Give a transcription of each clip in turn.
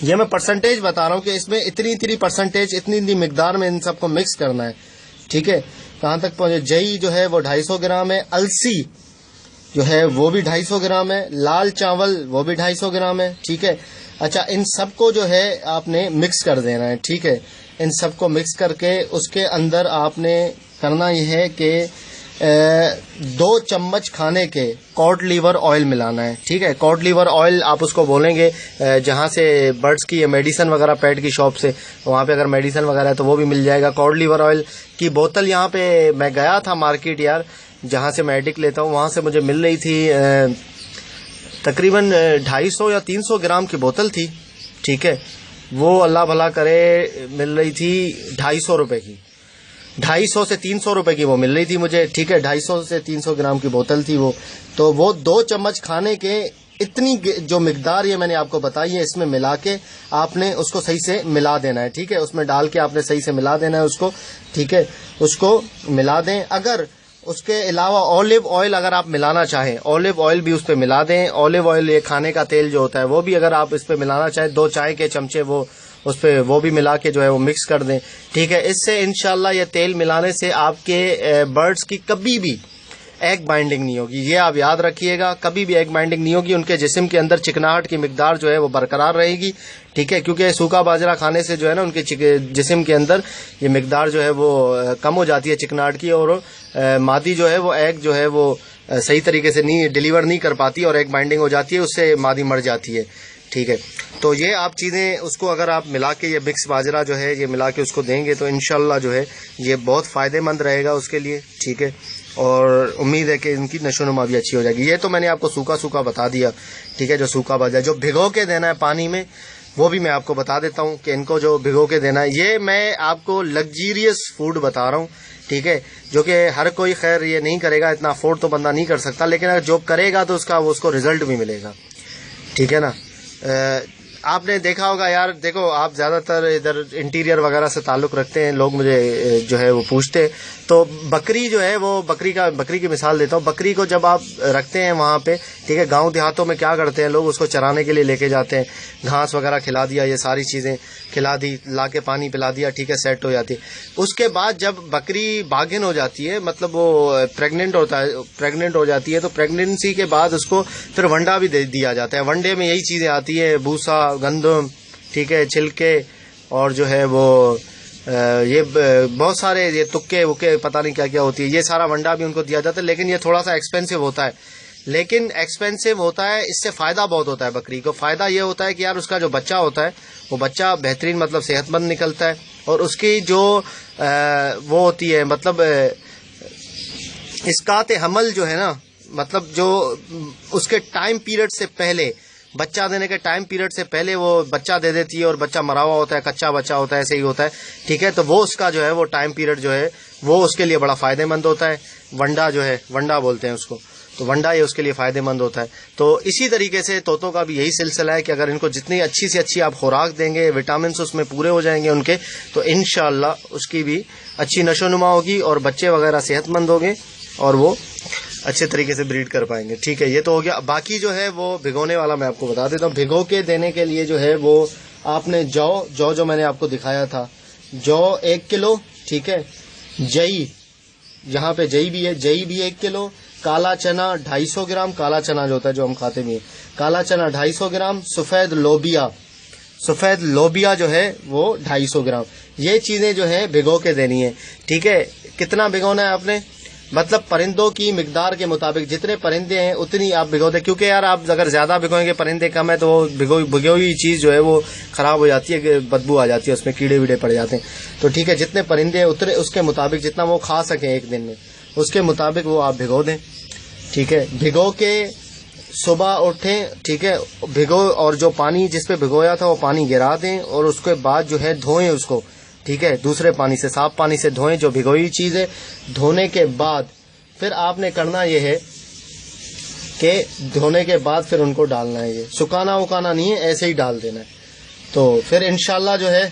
یہ میں پرسنٹیج بتا رہا ہوں کہ اس میں اتنی پرسنٹیج اتنی مقدار میں ان سب کو مکس کرنا ہے. ٹھیک ہے, کہاں تک پہنچے؟ جئی جو ہے وہ 250 گرام ہے, السی جو ہے وہ بھی 250 گرام ہے, لال چاول وہ بھی 250 گرام ہے. ٹھیک ہے, اچھا ان سب کو جو ہے آپ نے مکس کر دینا ہے. ٹھیک ہے, ان سب کو مکس کر کے اس کے اندر آپ نے کرنا یہ ہے کہ 2 چمچ کھانے کے کاڈ لیور آئل ملانا ہے. ٹھیک ہے, کاڈ لیور آئل آپ اس کو بولیں گے جہاں سے برڈس کی میڈیسن وغیرہ پیٹ کی شاپ سے, وہاں پہ اگر میڈیسن وغیرہ ہے تو وہ بھی مل جائے گا. کاڈ لیور آئل کی بوتل یہاں پہ میں گیا تھا مارکیٹ یار, جہاں سے میڈک لیتا ہوں, وہاں سے مجھے مل رہی تھی تقریباً 250 یا 300 گرام کی بوتل تھی. ٹھیک ہے, وہ اللہ بھلا کرے مل رہی تھی 250 روپے کی, 250 سے 300 روپے کی وہ مل رہی تھی مجھے. ٹھیک ہے, 250 سے 300 گرام کی بوتل تھی وہ. تو وہ 2 چمچ کھانے کے اتنی جو مقدار یہ میں نے آپ کو بتائی ہے, اس میں ملا کے آپ نے اس کو صحیح سے ملا دینا ہے. ٹھیک ہے, اس میں ڈال کے آپ نے صحیح سے ملا دینا ہے اس کو. ٹھیک ہے, اس کو ملا دیں. اگر اس کے علاوہ اولیو آئل اگر آپ ملانا چاہیں, اولیو آئل بھی اس پہ ملا دیں. اولیو آئل یہ کھانے کا تیل جو ہوتا ہے وہ بھی اگر آپ اس پہ ملانا چاہیں, 2 چائے کے چمچے وہ اس پہ وہ بھی ملا کے جو ہے وہ مکس کر دیں. ٹھیک ہے, اس سے انشاءاللہ یہ تیل ملانے سے آپ کے برڈز کی کبھی بھی ایگ بائنڈنگ نہیں ہوگی. یہ آپ یاد رکھیے گا, کبھی بھی ایگ بائنڈنگ نہیں ہوگی. ان کے جسم کے اندر چکناہٹ کی مقدار جو ہے وہ برقرار رہے گی. ٹھیک ہے, کیونکہ سوکھا باجرہ کھانے سے جو ہے نا ان کے جسم کے اندر یہ مقدار جو ہے وہ کم ہو جاتی ہے چکناہٹ کی, اور مادی جو ہے وہ ایگ جو ہے وہ صحیح طریقے سے نہیں ڈیلیور نہیں کر پاتی اور ایگ بائنڈنگ ہو جاتی ہے, اس سے مادی مر جاتی ہے. ٹھیک ہے, تو یہ آپ چیزیں اس کو اگر آپ ملا کے یہ مکس باجرہ جو ہے یہ ملا کے اس کو دیں گے تو انشاءاللہ جو ہے یہ بہت فائدہ مند رہے گا اس کے لیے. ٹھیک ہے, اور امید ہے کہ ان کی نشو و نما بھی اچھی ہو جائے گی. یہ تو میں نے آپ کو سوکھا بتا دیا. ٹھیک ہے, جو سوکھا باجرہ جو بھگو کے دینا ہے پانی میں وہ بھی میں آپ کو بتا دیتا ہوں کہ ان کو جو بھگو کے دینا ہے. یہ میں آپ کو لگزیریس فوڈ بتا رہا ہوں. ٹھیک ہے, جو کہ ہر کوئی خیر یہ نہیں کرے گا, اتنا افورڈ تو بندہ نہیں کر سکتا, لیکن اگر جو کرے گا تو اس کو رزلٹ بھی ملے گا. ٹھیک ہے نا, آپ نے دیکھا ہوگا یار, دیکھو آپ زیادہ تر ادھر انٹیریئر وغیرہ سے تعلق رکھتے ہیں لوگ, مجھے جو ہے وہ پوچھتے, تو بکری جو ہے وہ بکری کی مثال دیتا ہوں. بکری کو جب آپ رکھتے ہیں وہاں پہ, ٹھیک ہے, گاؤں دیہاتوں میں کیا کرتے ہیں لوگ, اس کو چرانے کے لیے لے کے جاتے ہیں, گھاس وغیرہ کھلا دیا, یہ ساری چیزیں کھلا دی, لا کے پانی پلا دیا, ٹھیک ہے, سیٹ ہو جاتی ہے. اس کے بعد جب بکری باگن ہو جاتی ہے, مطلب وہ پریگننٹ ہو جاتی ہے, تو پریگننسی کے بعد اس کو پھر ونڈا بھی دیا جاتا ہے. ونڈے میں یہی چیزیں آتی ہیں, بھوسا, گندم, ٹھیک ہے, چھلکے, اور جو ہے وہ یہ بہت سارے یہ تکے وکے پتہ نہیں کیا کیا ہوتی ہے, یہ سارا ونڈا بھی ان کو دیا جاتا ہے. لیکن یہ تھوڑا سا ایکسپینسو ہوتا ہے, اس سے فائدہ بہت ہوتا ہے بکری کو. فائدہ یہ ہوتا ہے کہ یار اس کا جو بچہ ہوتا ہے وہ بچہ بہترین مطلب صحت مند نکلتا ہے, اور اس کی جو وہ ہوتی ہے مطلب اسقاط حمل جو ہے نا, مطلب جو اس کے ٹائم پیریڈ سے پہلے, بچہ دینے کے ٹائم پیریڈ سے پہلے وہ بچہ دے دیتی ہے, اور بچہ مرا ہوا ہوتا ہے, کچا بچہ ہوتا ہے, ایسے ہی ہوتا ہے. ٹھیک ہے, تو وہ اس کا جو ہے وہ ٹائم پیریڈ جو ہے وہ اس کے لیے بڑا فائدہ مند ہوتا ہے. ونڈا جو ہے, ونڈا بولتے ہیں اس کو, تو ونڈا یہ اس کے لیے فائدہ مند ہوتا ہے. تو اسی طریقے سے طوطوں کا بھی یہی سلسلہ ہے کہ اگر ان کو جتنی اچھی سے اچھی آپ خوراک دیں گے, وٹامنس اس میں پورے ہو جائیں گے ان کے, تو انشاءاللہ اس کی بھی اچھی نشو و نما ہوگی, اور بچے وغیرہ صحت مند ہوں گے, اور وہ اچھے طریقے سے بریڈ کر پائیں گے. ٹھیک ہے, یہ تو ہو گیا. باقی جو ہے وہ بھگونے والا میں آپ کو بتا دیتا ہوں. بھگو کے دینے کے لیے جو ہے وہ آپ نے جو میں نے آپ کو دکھایا تھا, جو 1 کلو, ٹھیک ہے, جئی, یہاں پہ جئی بھی ہے, جئی بھی 1 کلو, کالا چنا 250 گرام, کالا چنا جو ہوتا ہے جو ہم کھاتے بھی ہیں, کالا چنا 250 گرام, سفید لوبیا جو ہے وہ 250 گرام. یہ چیزیں جو ہے بھگو کے دینی ہے. ٹھیک ہے, کتنا بھگونا ہے آپ نے, مطلب پرندوں کی مقدار کے مطابق جتنے پرندے ہیں اتنی آپ بھگو دیں, کیونکہ یار آپ اگر زیادہ بھگوئیں گے, پرندے کم ہے تو وہ بھگوئی ہوئی چیز جو ہے وہ خراب ہو جاتی ہے, کہ بدبو آ جاتی ہے, اس میں کیڑے ویڑے پڑ جاتے ہیں. تو ٹھیک ہے, جتنے پرندے ہیں اتنے اس کے مطابق جتنا وہ کھا سکیں ایک دن میں, اس کے مطابق وہ آپ بھگو دیں. ٹھیک ہے, بھگو کے صبح اٹھیں, ٹھیک ہے, بھگو, اور جو پانی جس پہ بھگویا تھا وہ پانی گرا دیں, اور اس کے بعد جو ہے دھوئیں اس کو. ٹھیک ہے, دوسرے پانی سے, صاف پانی سے دھوئیں جو بھگوئی چیز ہے. دھونے کے بعد پھر آپ نے کرنا یہ ہے کہ دھونے کے بعد پھر ان کو ڈالنا ہے, یہ سکھانا وکانا نہیں ہے, ایسے ہی ڈال دینا ہے. تو پھر انشاءاللہ جو ہے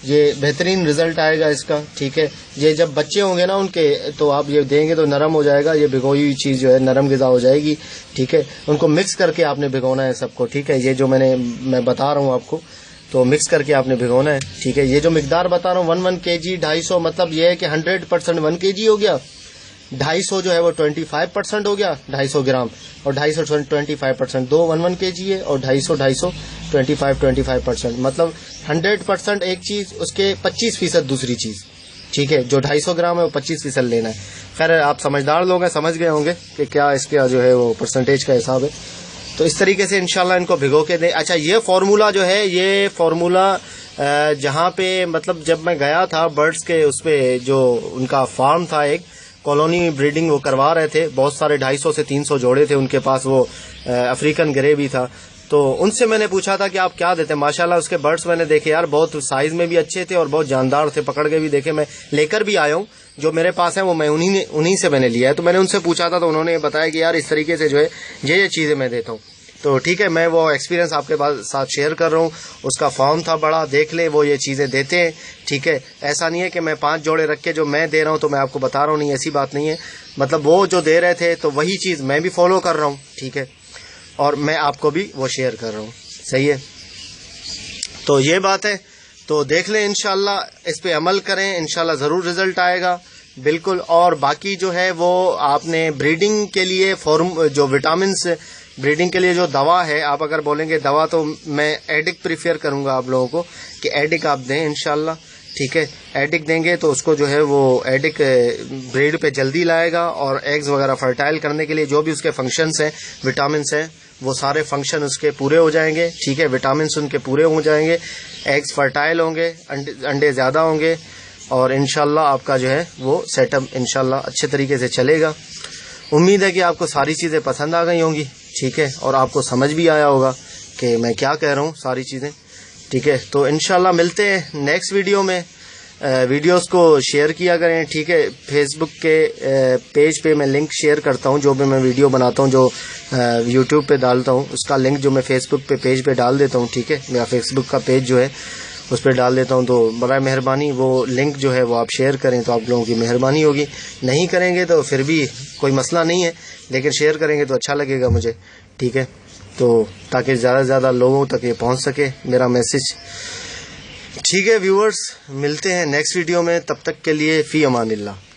یہ بہترین رزلٹ آئے گا اس کا. ٹھیک ہے, یہ جب بچے ہوں گے نا ان کے, تو آپ یہ دیں گے تو نرم ہو جائے گا, یہ بھگوئی ہوئی چیز جو ہے نرم غذا ہو جائے گی. ٹھیک ہے, ان کو مکس کر کے آپ نے بھگونا ہے سب کو. ٹھیک ہے, یہ جو میں بتا رہا ہوں آپ کو, تو مکس کر کے آپ نے بھگونا ہے. ٹھیک ہے, یہ جو مقدار بتا رہا ہوں 1 kg 250, مطلب یہ ہے کہ 100% 1 kg ہو گیا, 250 جو ہے وہ 25% ہو گیا 250 گرام, اور 250 25%, دو 1 kg ہے اور 250 25% مطلب 100% ایک چیز, اس کے 25% دوسری چیز. ٹھیک ہے, جو 250 گرام ہے وہ 25% لینا ہے. خیر آپ سمجھدار لوگ ہیں, سمجھ گئے ہوں گے کہ کیا اس کا جو ہے وہ پرسنٹیج کا حساب ہے. تو اس طریقے سے انشاءاللہ ان کو بھگو کے دیں. اچھا, یہ فارمولا جو ہے, یہ فارمولا جہاں پہ مطلب جب میں گیا تھا برڈز کے اس پہ, جو ان کا فارم تھا ایک کالونی بریڈنگ وہ کروا رہے تھے, بہت سارے 250 سے 300 جوڑے تھے ان کے پاس, وہ افریقن گرے بھی تھا. تو ان سے میں نے پوچھا تھا کہ آپ کیا دیتے ہیں. ماشاءاللہ اس کے برڈز میں نے دیکھے یار, بہت سائز میں بھی اچھے تھے اور بہت جاندار تھے, پکڑ کے بھی دیکھے, میں لے کر بھی آیا ہوں. جو میرے پاس ہیں وہ میں انہی سے میں نے لیا ہے. تو میں نے ان سے پوچھا تھا تو انہوں نے بتایا کہ یار اس طریقے سے جو ہے یہ چیزیں میں دیتا ہوں. تو ٹھیک ہے, میں وہ ایکسپیرینس آپ کے ساتھ شیئر کر رہا ہوں. اس کا فارم تھا بڑا, دیکھ لیں وہ یہ چیزیں دیتے ہیں. ٹھیک ہے, ایسا نہیں ہے کہ میں 5 جوڑے رکھ کے جو میں دے رہا ہوں تو میں آپ کو بتا رہا ہوں, نہیں ایسی بات نہیں ہے. مطلب وہ جو دے رہے تھے تو وہی چیز میں بھی فالو کر رہا ہوں. ٹھیک ہے, اور میں آپ کو بھی وہ شیئر کر رہا ہوں. صحیح ہے, تو یہ بات ہے. تو دیکھ لیں انشاءاللہ, اس پہ عمل کریں, انشاءاللہ ضرور رزلٹ آئے گا بالکل. اور باقی جو ہے وہ آپ نے بریڈنگ کے لیے جو وٹامنس بریڈنگ کے لیے جو دوا ہے, آپ اگر بولیں گے دوا تو میں ایڈک پریفر کروں گا آپ لوگوں کو کہ ایڈک آپ دیں انشاءاللہ. ٹھیک ہے, ایڈک دیں گے تو اس کو جو ہے وہ ایڈک بریڈ پہ جلدی لائے گا, اور ایگز وغیرہ فرٹائل کرنے کے لیے جو بھی اس کے فنکشنز ہیں, وٹامنس ہیں, وہ سارے فنکشن اس کے پورے ہو جائیں گے. ٹھیک ہے, وٹامنس ان کے پورے ہو جائیں گے, ایگز فرٹائل ہوں گے, انڈے زیادہ ہوں گے, اور انشاءاللہ آپ کا جو ہے وہ سیٹ اپ انشاءاللہ اچھے طریقے سے چلے گا. امید ہے کہ آپ کو ساری چیزیں پسند آ گئی ہوں گی. ٹھیک ہے, اور آپ کو سمجھ بھی آیا ہوگا کہ میں کیا کہہ رہا ہوں ساری چیزیں. ٹھیک ہے, تو انشاءاللہ ملتے ہیں نیکسٹ ویڈیو میں. ویڈیوز کو شیئر کیا کریں. ٹھیک ہے, فیس بک کے پیج پہ میں لنک شیئر کرتا ہوں, جو بھی میں ویڈیو بناتا ہوں, جو یوٹیوب پہ ڈالتا ہوں, اس کا لنک جو میں فیس بک پہ پیج پہ ڈال دیتا ہوں. ٹھیک ہے, میرا فیس بک کا پیج جو ہے اس پہ ڈال دیتا ہوں. تو برائے مہربانی وہ لنک جو ہے وہ آپ شیئر کریں تو آپ لوگوں کی مہربانی ہوگی. نہیں کریں گے تو پھر بھی کوئی مسئلہ نہیں ہے, لیکن شیئر کریں گے تو اچھا لگے گا مجھے. ٹھیک ہے, تو تاکہ زیادہ سے زیادہ لوگوں تک یہ پہنچ سکے میرا میسج. ٹھیک ہے ویورز, ملتے ہیں نیکسٹ ویڈیو میں, تب تک کے لیے فی امان اللہ.